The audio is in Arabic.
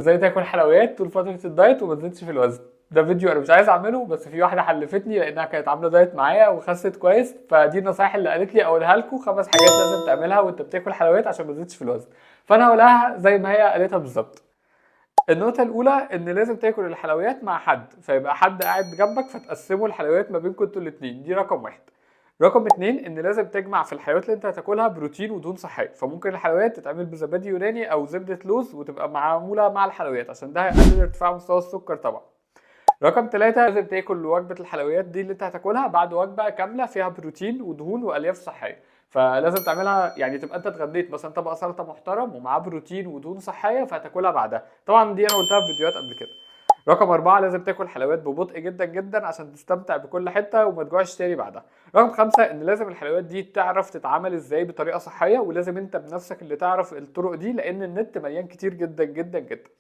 ازاي تاكل حلويات طول فتره الدايت وما تزيدش في الوزن. ده فيديو انا مش عايز اعمله، بس في واحده حلفتني لانها كانت عامله دايت معايا وخست كويس، فدي النصايح اللي قالت لي اقولها لكم. 5 حاجات لازم تعملها وانت بتاكل حلويات عشان ما تزيدش في الوزن، فانا هقولها زي ما هي قالتها بالظبط. النقطة الأولى إن لازم تاكل الحلويات مع حد، فيبقى حد قاعد جنبك فتقسموا الحلويات ما بينكم انتوا الاتنين، دي رقم واحد. رقم اتنين إن لازم تجمع في الحلويات اللي أنت هتاكلها بروتين ودهون صحية، فممكن الحلويات تتعمل بزبادي يوناني أو زبدة لوز وتبقى معمولة مع الحلويات، عشان ده هيقلل ارتفاع مستوى السكر طبعا. رقم ثلاثة لازم تاكل وجبة الحلويات دي اللي انت هتاكلها بعد وجبة كاملة فيها بروتين ودهون والياف صحية، فلازم تعملها يعني تبقى انت اتغديت مثلا طبق سلطة محترم ومعاه بروتين ودهون صحية فهتاكلها بعدها، طبعا دي انا قلتها في فيديوهات قبل كده. رقم أربعة لازم تاكل حلويات ببطء جدا جدا عشان تستمتع بكل حتة وما تجوعش تاني بعدها. رقم خمسة إن لازم الحلويات دي تعرف تتعامل ازاي بطريقة صحية، ولازم انت بنفسك اللي تعرف الطرق دي، لأن النت مليان كتير جدا جدا جدا.